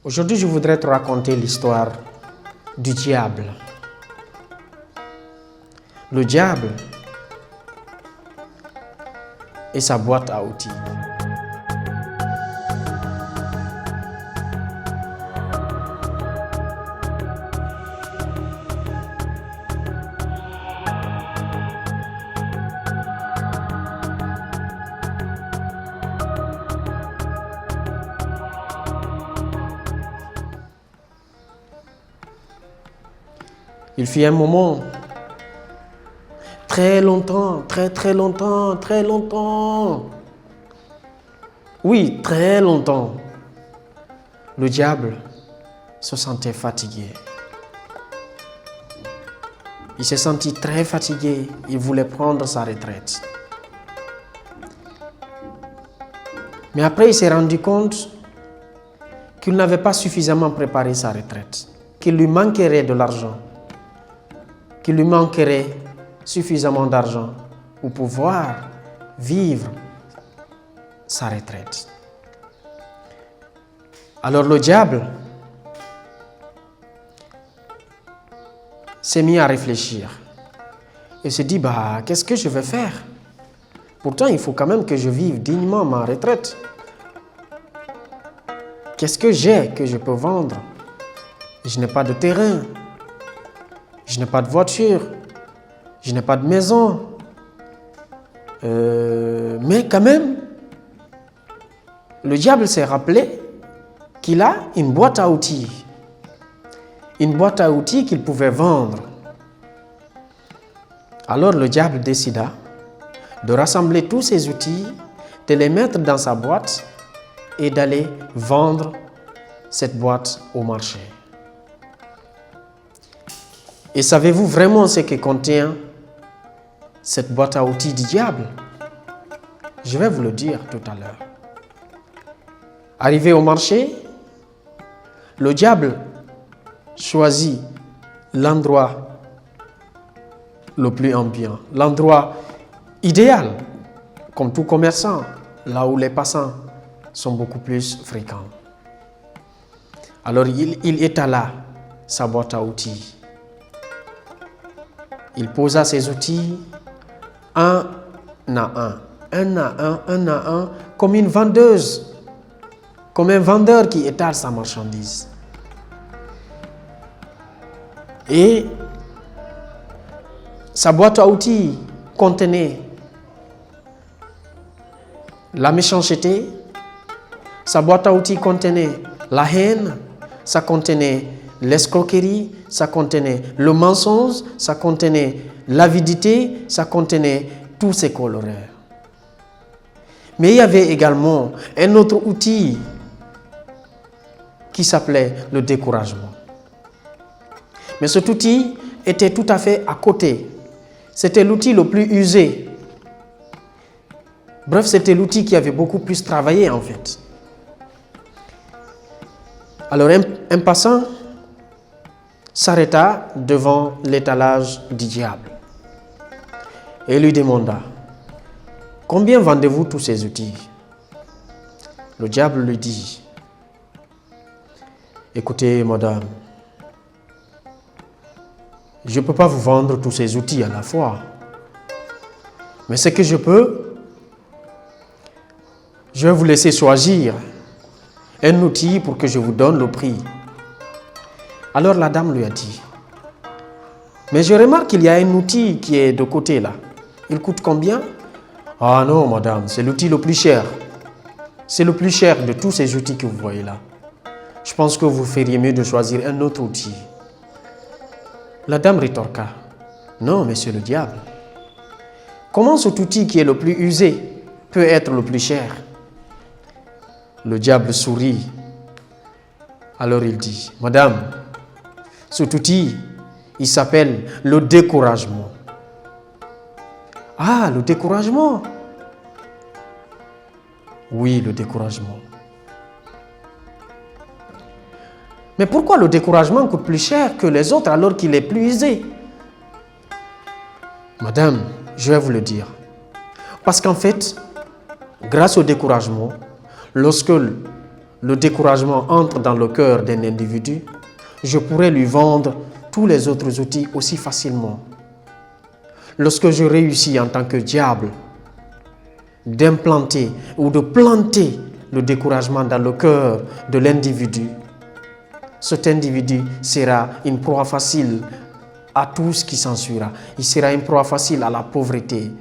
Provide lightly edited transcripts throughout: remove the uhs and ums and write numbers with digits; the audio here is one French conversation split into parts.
Aujourd'hui, je voudrais te raconter l'histoire du diable. Le diable et sa boîte à outils. Il fut un moment, très longtemps, oui, très longtemps, le diable se sentait fatigué. Il s'est senti très fatigué, il voulait prendre sa retraite. Mais après, il s'est rendu compte qu'il n'avait pas suffisamment préparé sa retraite, qu'il lui manquerait de l'argent, qu'il lui manquerait suffisamment d'argent pour pouvoir vivre sa retraite. Alors le diable s'est mis à réfléchir et se dit, qu'est-ce que je vais faire? Pourtant, il faut quand même que je vive dignement ma retraite. Qu'est-ce que j'ai que je peux vendre? Je n'ai pas de terrain. Je n'ai pas de voiture, je n'ai pas de maison. Mais quand même, le diable s'est rappelé qu'il a une boîte à outils. Une boîte à outils qu'il pouvait vendre. Alors le diable décida de rassembler tous ses outils, de les mettre dans sa boîte et d'aller vendre cette boîte au marché. Et savez-vous vraiment ce que contient cette boîte à outils du diable? Je vais vous le dire tout à l'heure. Arrivé au marché, le diable choisit l'endroit le plus ambiant, l'endroit idéal, comme tout commerçant, là où les passants sont beaucoup plus fréquents. Alors il étala sa boîte à outils. Il posa ses outils un à un, comme une vendeuse, comme un vendeur qui étale sa marchandise. Et sa boîte à outils contenait la méchanceté, sa boîte à outils contenait la haine, ça contenait l'escroquerie, ça contenait le mensonge, ça contenait l'avidité, ça contenait tous ces coloreurs. Mais il y avait également un autre outil qui s'appelait le découragement. Mais cet outil était tout à fait à côté. C'était l'outil le plus usé. Bref, c'était l'outil qui avait beaucoup plus travaillé en fait. Alors un passant s'arrêta devant l'étalage du diable et lui demanda, « Combien vendez-vous tous ces outils ?» Le diable lui dit, « Écoutez, madame, je ne peux pas vous vendre tous ces outils à la fois, mais ce que je peux, je vais vous laisser choisir un outil pour que je vous donne le prix. » Alors la dame lui a dit, « Mais je remarque qu'il y a un outil qui est de côté là. Il coûte combien ?»« Ah non, madame, c'est l'outil le plus cher. C'est le plus cher de tous ces outils que vous voyez là. Je pense que vous feriez mieux de choisir un autre outil. » La dame rétorqua, « Non, monsieur le diable. Comment cet outil qui est le plus usé peut être le plus cher ?» Le diable sourit. Alors il dit, « Madame, cet outil, il s'appelle le découragement. » « Ah, le découragement? » Oui, le découragement. « Mais pourquoi le découragement coûte plus cher que les autres alors qu'il est plus usé? » Madame, je vais vous le dire. Parce qu'en fait, grâce au découragement, lorsque le découragement entre dans le cœur d'un individu, je pourrais lui vendre tous les autres outils aussi facilement. Lorsque je réussis en tant que diable d'implanter ou de planter le découragement dans le cœur de l'individu, cet individu sera une proie facile à tout ce qui s'ensuira. Il sera une proie facile à la pauvreté.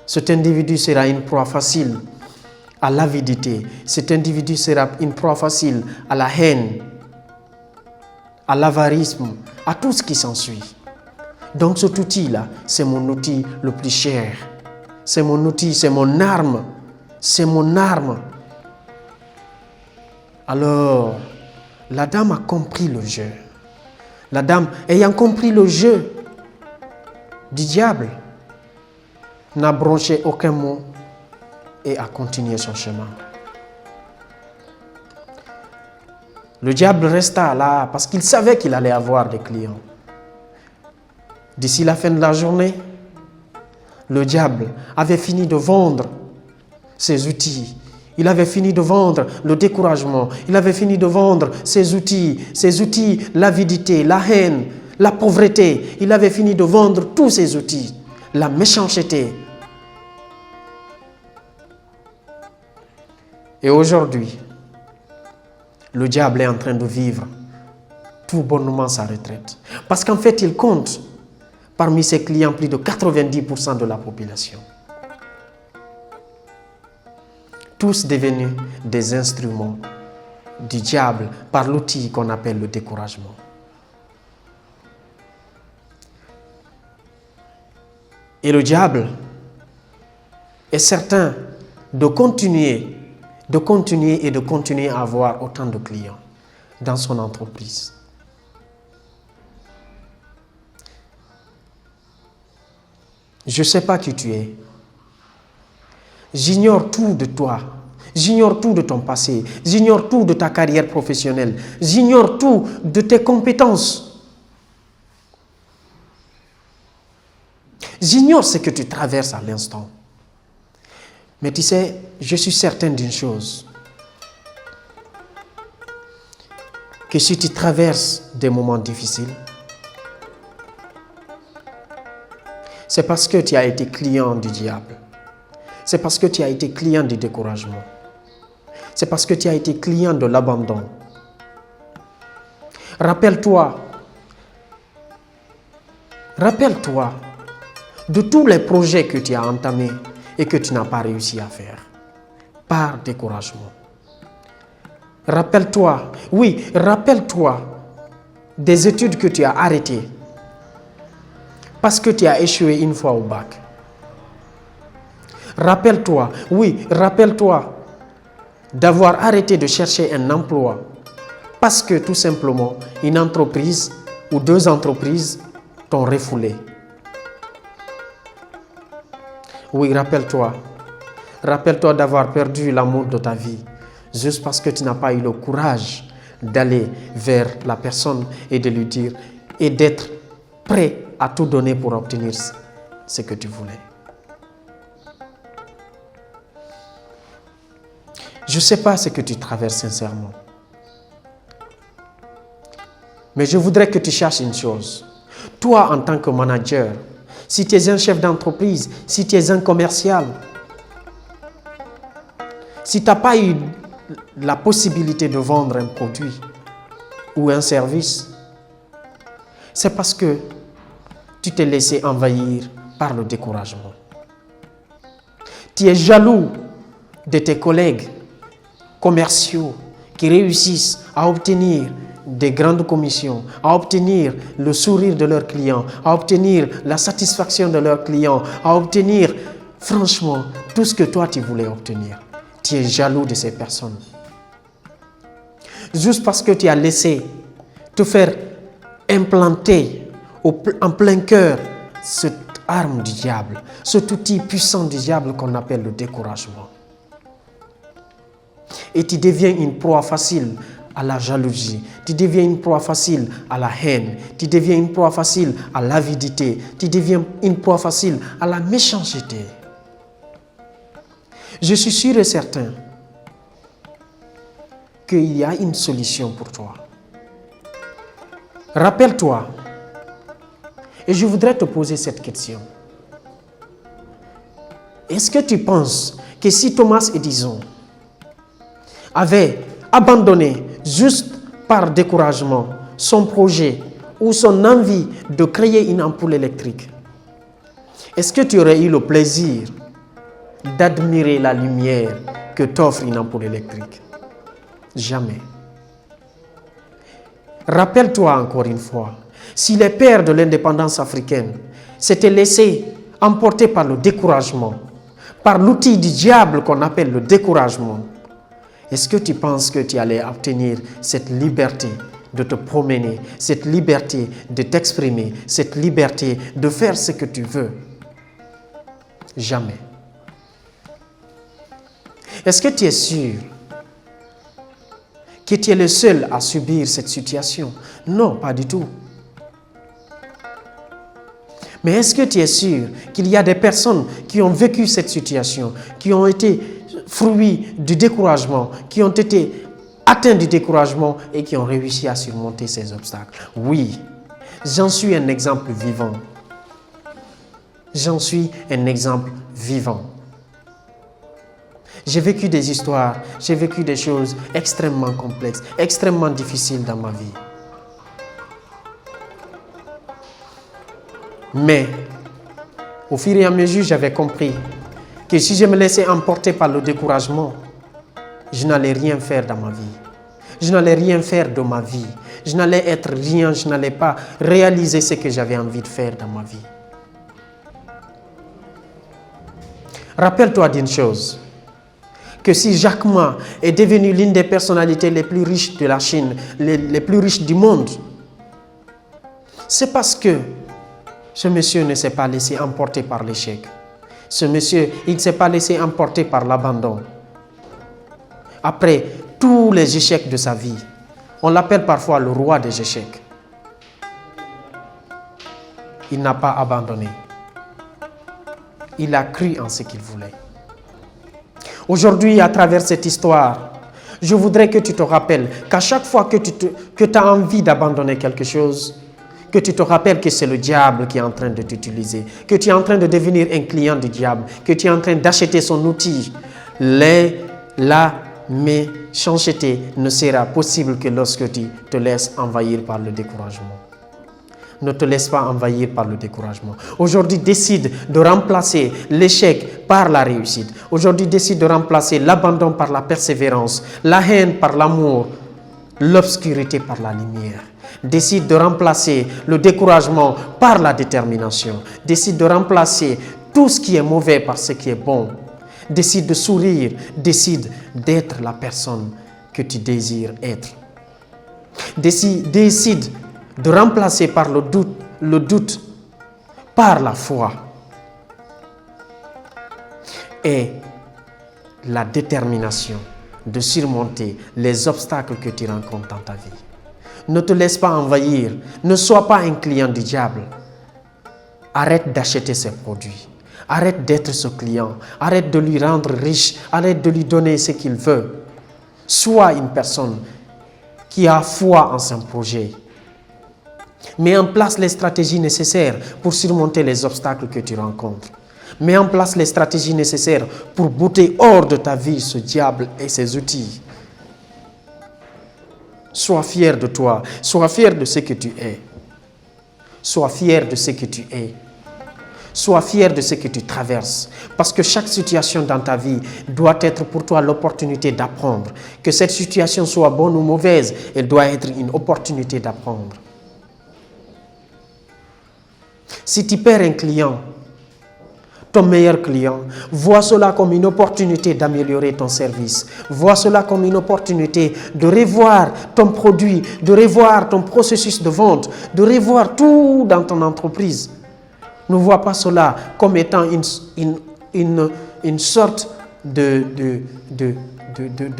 Cet individu sera une proie facile à l'avidité. Cet individu sera une proie facile à la haine, à l'avarisme, à tout ce qui s'ensuit. Donc cet outil-là, c'est mon outil le plus cher. C'est mon outil, c'est mon arme. C'est mon arme. Alors, la dame a compris le jeu. La dame, ayant compris le jeu du diable, n'a bronché aucun mot et a continué son chemin. Le diable resta là parce qu'il savait qu'il allait avoir des clients. D'ici la fin de la journée, le diable avait fini de vendre ses outils. Il avait fini de vendre le découragement. Il avait fini de vendre ses outils, l'avidité, la haine, la pauvreté. Il avait fini de vendre tous ses outils, la méchanceté. Et aujourd'hui, le diable est en train de vivre tout bonnement sa retraite. Parce qu'en fait, il compte parmi ses clients plus de 90% de la population. Tous devenus des instruments du diable par l'outil qu'on appelle le découragement. Et le diable est certain de continuer à avoir autant de clients dans son entreprise. Je ne sais pas qui tu es. J'ignore tout de toi. J'ignore tout de ton passé. J'ignore tout de ta carrière professionnelle. J'ignore tout de tes compétences. J'ignore ce que tu traverses à l'instant. Mais tu sais, je suis certain d'une chose. Que si tu traverses des moments difficiles, c'est parce que tu as été client du diable. C'est parce que tu as été client du découragement. C'est parce que tu as été client de l'abandon. Rappelle-toi de tous les projets que tu as entamés et que tu n'as pas réussi à faire par découragement. Rappelle-toi des études que tu as arrêtées parce que tu as échoué une fois au bac. Rappelle-toi d'avoir arrêté de chercher un emploi parce que tout simplement une entreprise ou deux entreprises t'ont refoulé. Oui, rappelle-toi d'avoir perdu l'amour de ta vie juste parce que tu n'as pas eu le courage d'aller vers la personne et de lui dire et d'être prêt à tout donner pour obtenir ce que tu voulais. Je ne sais pas ce que tu traverses sincèrement. Mais je voudrais que tu cherches une chose. Toi, en tant que manager, si tu es un chef d'entreprise, si tu es un commercial, si tu n'as pas eu la possibilité de vendre un produit ou un service, c'est parce que tu t'es laissé envahir par le découragement. Tu es jaloux de tes collègues commerciaux qui réussissent à obtenir des grandes commissions, à obtenir le sourire de leurs clients, à obtenir la satisfaction de leurs clients, à obtenir, franchement, tout ce que toi tu voulais obtenir. Tu es jaloux de ces personnes. Juste parce que tu as laissé te faire implanter en plein cœur cette arme du diable, cet outil puissant du diable qu'on appelle le découragement. Et tu deviens une proie facile à la jalousie, tu deviens une proie facile à la haine, tu deviens une proie facile à l'avidité, tu deviens une proie facile à la méchanceté. Je suis sûr et certain qu'il y a une solution pour toi. Rappelle-toi, et je voudrais te poser cette question. Est-ce que tu penses que si Thomas Edison avait abandonné juste par découragement son projet ou son envie de créer une ampoule électrique, est-ce que tu aurais eu le plaisir d'admirer la lumière que t'offre une ampoule électrique? Jamais. Rappelle-toi encore une fois, si les pères de l'indépendance africaine s'étaient laissés emporter par le découragement, par l'outil du diable qu'on appelle le découragement, est-ce que tu penses que tu allais obtenir cette liberté de te promener, cette liberté de t'exprimer, cette liberté de faire ce que tu veux? Jamais. Est-ce que tu es sûr que tu es le seul à subir cette situation? Non, pas du tout. Mais est-ce que tu es sûr qu'il y a des personnes qui ont vécu cette situation, qui ont été fruits du découragement, qui ont été atteints du découragement et qui ont réussi à surmonter ces obstacles? Oui, j'en suis un exemple vivant. J'en suis un exemple vivant. J'ai vécu des histoires, j'ai vécu des choses extrêmement complexes, extrêmement difficiles dans ma vie. Mais, au fur et à mesure, j'avais compris que si je me laissais emporter par le découragement, je n'allais rien faire dans ma vie. Je n'allais rien faire de ma vie. Je n'allais être rien, je n'allais pas réaliser ce que j'avais envie de faire dans ma vie. Rappelle-toi d'une chose, que si Jack Ma est devenu l'une des personnalités les plus riches de la Chine, les plus riches du monde, c'est parce que ce monsieur ne s'est pas laissé emporter par l'échec. Ce monsieur, il ne s'est pas laissé emporter par l'abandon. Après tous les échecs de sa vie, on l'appelle parfois le roi des échecs. Il n'a pas abandonné. Il a cru en ce qu'il voulait. Aujourd'hui, à travers cette histoire, je voudrais que tu te rappelles qu'à chaque fois que tu as envie d'abandonner quelque chose, que tu te rappelles que c'est le diable qui est en train de t'utiliser, que tu es en train de devenir un client du diable, que tu es en train d'acheter son outil. La méchanceté ne sera possible que lorsque tu te laisses envahir par le découragement. Ne te laisse pas envahir par le découragement. Aujourd'hui, décide de remplacer l'échec par la réussite. Aujourd'hui, décide de remplacer l'abandon par la persévérance, la haine par l'amour, l'obscurité par la lumière. Décide de remplacer le découragement par la détermination. Décide de remplacer tout ce qui est mauvais par ce qui est bon. Décide de sourire. Décide d'être la personne que tu désires être. Décide de remplacer par le doute par la foi et la détermination de surmonter les obstacles que tu rencontres dans ta vie. Ne te laisse pas envahir, ne sois pas un client du diable. Arrête d'acheter ses produits, arrête d'être ce client, arrête de lui rendre riche, arrête de lui donner ce qu'il veut. Sois une personne qui a foi en son projet. Mets en place les stratégies nécessaires pour surmonter les obstacles que tu rencontres. Mets en place les stratégies nécessaires pour bouter hors de ta vie ce diable et ses outils. Sois fier de toi. Sois fier de ce que tu es. Sois fier de ce que tu es. Sois fier de ce que tu traverses. Parce que chaque situation dans ta vie doit être pour toi l'opportunité d'apprendre. Que cette situation soit bonne ou mauvaise, elle doit être une opportunité d'apprendre. Si tu perds un client, ton meilleur client, vois cela comme une opportunité d'améliorer ton service. Vois cela comme une opportunité de revoir ton produit, de revoir ton processus de vente, de revoir tout dans ton entreprise. Ne vois pas cela comme étant une sorte de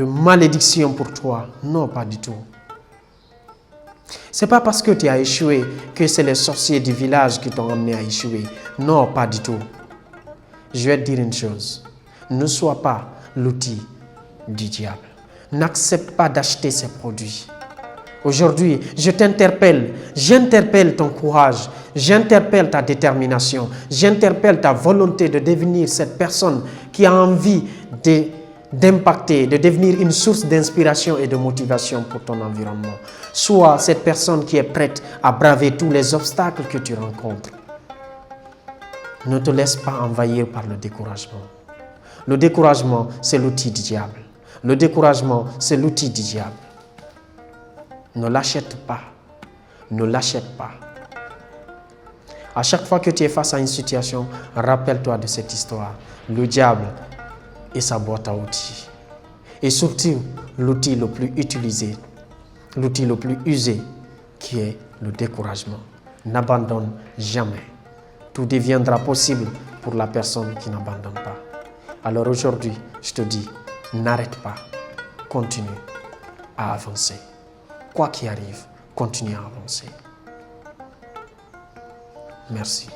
malédiction pour toi. Non, pas du tout. Ce n'est pas parce que tu as échoué que c'est les sorciers du village qui t'ont amené à échouer. Non, pas du tout. Je vais te dire une chose. Ne sois pas l'outil du diable. n'accepte pas d'acheter ces produits. Aujourd'hui, je t'interpelle, j'interpelle ton courage, j'interpelle ta détermination, j'interpelle ta volonté de devenir cette personne qui a envie d'impacter, de devenir une source d'inspiration et de motivation pour ton environnement. Sois cette personne qui est prête à braver tous les obstacles que tu rencontres. Ne te laisse pas envahir par le découragement. Le découragement, c'est l'outil du diable. Le découragement, c'est l'outil du diable. Ne l'achète pas. Ne l'achète pas. À chaque fois que tu es face à une situation, rappelle-toi de cette histoire. Le diable et sa boîte à outils. Et surtout, l'outil le plus utilisé, l'outil le plus usé, qui est le découragement. N'abandonne jamais. Tout deviendra possible pour la personne qui n'abandonne pas. Alors aujourd'hui, je te dis, n'arrête pas. Continue à avancer. Quoi qu'il arrive, continue à avancer. Merci.